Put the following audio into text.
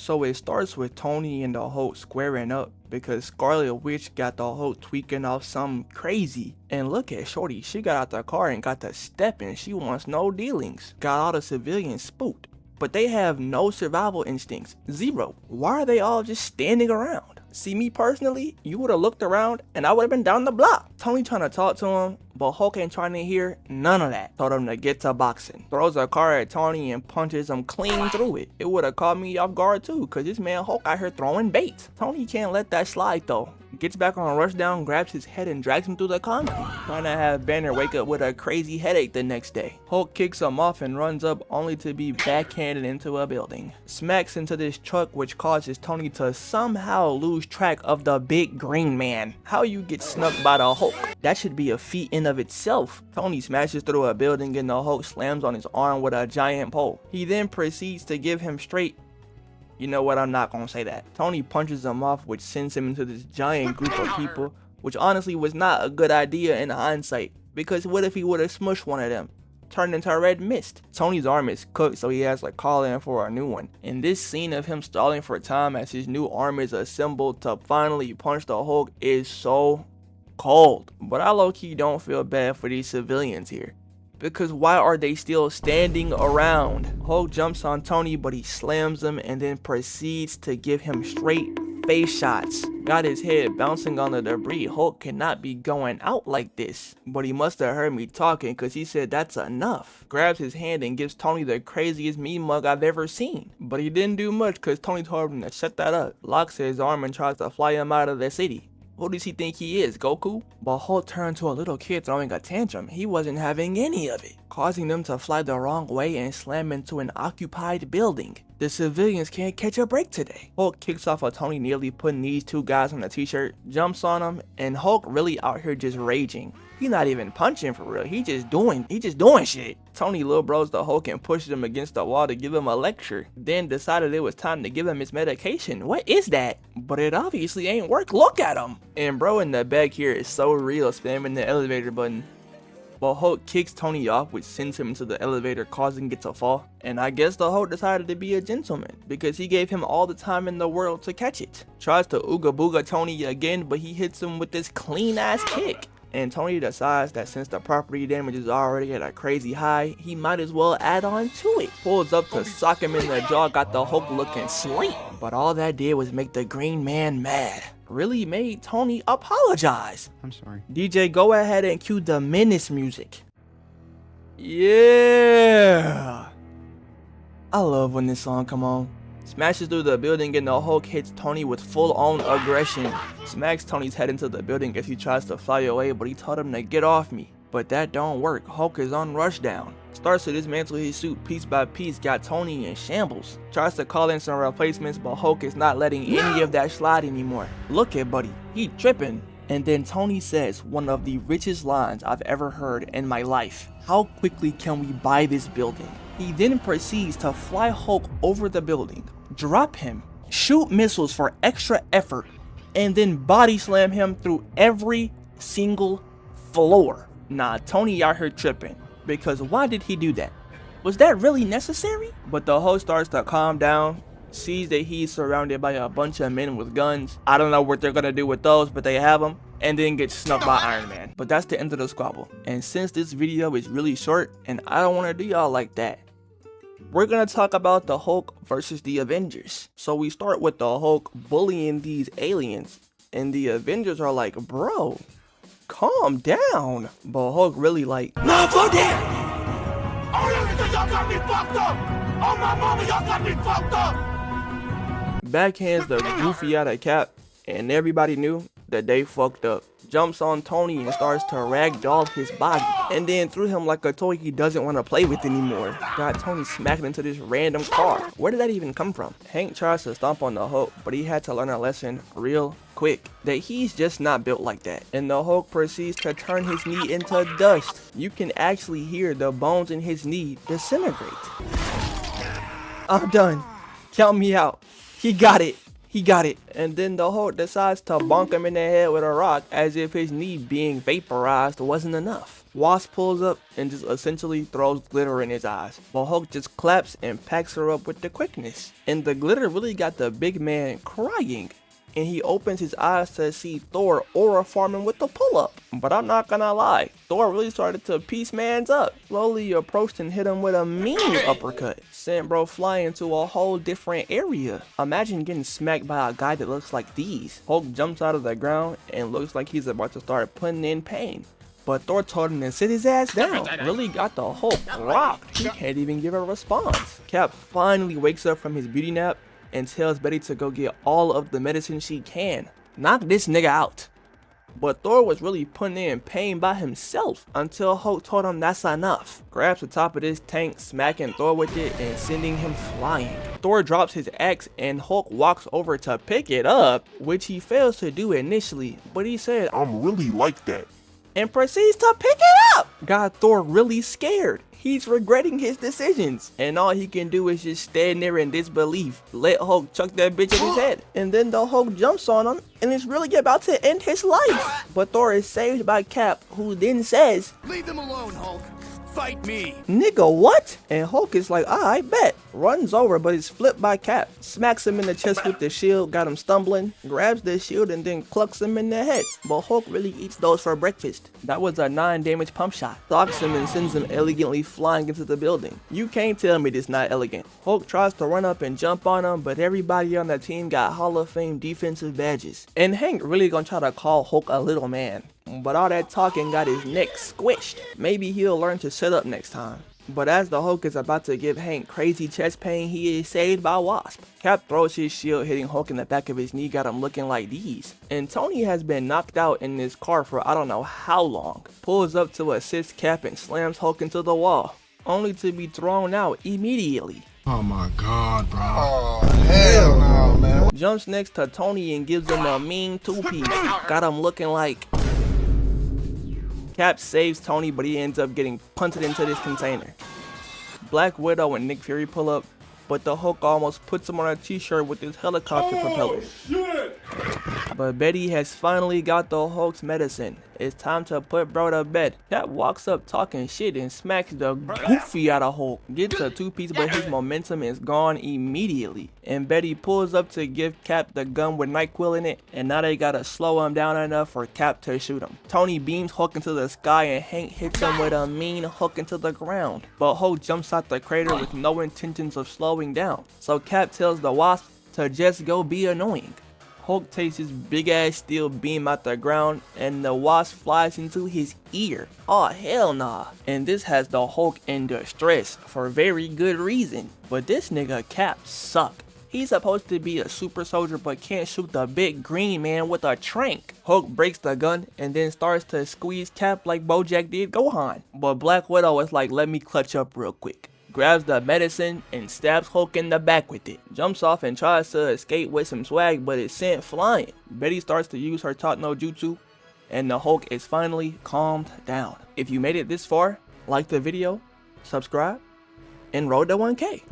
So it starts with Tony and the Hulk squaring up because Scarlet Witch got the Hulk tweaking off something crazy. And look at Shorty, she got out the car and got to stepping. She wants no dealings. Got all the civilians spooked. But they have no survival instincts. Zero. Why are they all just standing around? See, me personally, you would have looked around and I would have been down the block. Tony trying to talk to him, but Hulk ain't trying to hear none of that. Told him to get to boxing. Throws a car at Tony and punches him clean through it. It would have caught me off guard too, cause this man Hulk out here throwing bait. Tony can't let that slide though. Gets back on rushdown, grabs his head and drags him through the concrete. Trying to have Banner wake up with a crazy headache the next day. Hulk kicks him off and runs up only to be backhanded into a building. Smacks into this truck which causes Tony to somehow lose track of the big green man. How you get snuck by the Hulk? That should be a feat in of itself. Tony smashes through a building and the Hulk slams on his arm with a giant pole. He then proceeds to give him straight. You know what, I'm not gonna say that. Tony punches him off, which sends him into this giant group of people, which honestly was not a good idea in hindsight, because what if he would have smushed one of them? Turned into a red mist. Tony's arm is cooked, so he has to call in for a new one. And this scene of him stalling for time as his new arm is assembled to finally punch the Hulk is so cold. But I low-key don't feel bad for these civilians here. Because why are they still standing around? Hulk jumps on Tony, but he slams him and then proceeds to give him straight face shots. Got his head bouncing on the debris. Hulk cannot be going out like this. But he must have heard me talking because he said that's enough. Grabs his hand and gives Tony the craziest mean mug I've ever seen. But he didn't do much because Tony told him to shut that up. Locks his arm and tries to fly him out of the city. Who does he think he is, Goku? But Hulk turned to a little kid throwing a tantrum. He wasn't having any of it, causing them to fly the wrong way and slam into an occupied building. The civilians can't catch a break today. Hulk kicks off of Tony, nearly putting these two guys on a t-shirt, jumps on them, and Hulk really out here just raging. He not even punching for real, he just doing shit. Tony little bros the Hulk and pushes him against the wall to give him a lecture, then decided it was time to give him his medication. What is that? But it obviously ain't work, look at him. And bro in the back here is so real, spamming the elevator button. But Hulk kicks Tony off, which sends him into the elevator, causing it to fall. And I guess the Hulk decided to be a gentleman, because he gave him all the time in the world to catch it. Tries to ooga booga Tony again, but he hits him with this clean ass kick. And Tony decides that since the property damage is already at a crazy high, he might as well add on to it. Pulls up to sock him in the jaw, got the Hulk looking sleep. But all that did was make the green man mad. Really made Tony apologize. I'm sorry. DJ, go ahead and cue the menace music. Yeah. I love when this song come on. Smashes through the building and the Hulk hits Tony with full-on aggression. Smacks Tony's head into the building as he tries to fly away, but he told him to get off me. But that don't work. Hulk is on rushdown. Starts to dismantle his suit piece by piece, got Tony in shambles. Tries to call in some replacements, but Hulk is not letting any of that slide anymore. Look at buddy, he tripping. And then Tony says one of the richest lines I've ever heard in my life. How quickly can we buy this building? He then proceeds to fly Hulk over the building, drop him, shoot missiles for extra effort, and then body slam him through every single floor. Nah, Tony out here tripping, because why did he do that? Was that really necessary? But the Hulk starts to calm down, sees that he's surrounded by a bunch of men with guns. I don't know what they're gonna do with those, but they have them, and then gets snuck by Iron Man. But that's the end of the squabble. And since this video is really short, and I don't want to do y'all like that, we're gonna talk about the Hulk versus the Avengers. So we start with the Hulk bullying these aliens, and the Avengers are like, bro, calm down. But Hulk really like, nah, fuck that. Y'all got me fucked up. Oh my mama, y'all got me fucked up. Backhands the goofy out of Cap, and everybody knew that they fucked up. Jumps on Tony and starts to ragdoll his body, and then threw him like a toy he doesn't want to play with anymore. Got Tony smacking into this random car. Where did that even come from? Hank tries to stomp on the Hulk, but he had to learn a lesson real quick, that he's just not built like that. And the Hulk proceeds to turn his knee into dust. You can actually hear the bones in his knee disintegrate. I'm done. Count me out. He got it. He got it. And then the Hulk decides to bonk him in the head with a rock as if his knee being vaporized wasn't enough. Wasp pulls up and just essentially throws glitter in his eyes, while Hulk just claps and packs her up with the quickness. And the glitter really got the big man crying, and he opens his eyes to see Thor aura farming with the pull-up. But I'm not gonna lie, Thor really started to piece mans up. Slowly approached and hit him with a mean uppercut. Sent bro flying to a whole different area. Imagine getting smacked by a guy that looks like these. Hulk jumps out of the ground and looks like he's about to start putting in pain. But Thor told him to sit his ass down. Really got the Hulk rocked. He can't even give a response. Cap finally wakes up from his beauty nap and tells Betty to go get all of the medicine she can. Knock this nigga out. But Thor was really putting in pain by himself until Hulk told him that's enough. Grabs the top of this tank, smacking Thor with it and sending him flying. Thor drops his axe and Hulk walks over to pick it up, which he fails to do initially, but he said, "I'm really like that," and proceeds to pick it up. Got Thor really scared. He's regretting his decisions, and all he can do is just stand there in disbelief. Let Hulk chuck that bitch in his head, and then the Hulk jumps on him and is really about to end his life. But Thor is saved by Cap, who then says, "Leave them alone, Hulk. Fight me." Nigga, what? And Hulk is like, I bet. Runs over, but is flipped by Cap. Smacks him in the chest with the shield, got him stumbling. Grabs the shield and then clucks him in the head. But Hulk really eats those for breakfast. That was a 9-damage pump shot. Stalks him and sends him elegantly flying into the building. You can't tell me this not elegant. Hulk tries to run up and jump on him, but everybody on the team got Hall of Fame defensive badges. And Hank really gonna try to call Hulk a little man. But all that talking got his neck squished. Maybe he'll learn to shut up next time. But as the Hulk is about to give Hank crazy chest pain, he is saved by Wasp. Cap throws his shield, hitting Hulk in the back of his knee, got him looking like these. And Tony has been knocked out in this car for I don't know how long. Pulls up to assist Cap and slams Hulk into the wall, only to be thrown out immediately. Oh my god, bro. Oh, hell no, man. Jumps next to Tony and gives him a mean two-piece. Got him looking like... Cap saves Tony, but he ends up getting punted into this container. Black Widow and Nick Fury pull up, but the Hulk almost puts him on a t-shirt with his helicopter propeller. Shit. But Betty has finally got the Hulk's medicine. It's time to put bro to bed. Cap walks up talking shit and smacks the goofy out of Hulk. Gets a two-piece, but his momentum is gone immediately. And Betty pulls up to give Cap the gun with NyQuil in it, and now they gotta slow him down enough for Cap to shoot him. Tony beams Hulk into the sky and Hank hits him with a mean hook into the ground. But Hulk jumps out the crater with no intentions of slowing down. So Cap tells the Wasp to just go be annoying. Hulk takes his big ass steel beam out the ground and the Wasp flies into his ear. Oh hell nah. And this has the Hulk in distress for very good reason. But this nigga Cap suck. He's supposed to be a super soldier but can't shoot the big green man with a trank. Hulk breaks the gun and then starts to squeeze Cap like Bojack did Gohan. But Black Widow is like, let me clutch up real quick. Grabs the medicine and stabs Hulk in the back with it. Jumps off and tries to escape with some swag, but is sent flying. Betty starts to use her Taut no Jutsu, and the Hulk is finally calmed down. If you made it this far, like the video, subscribe, and roll to 1K.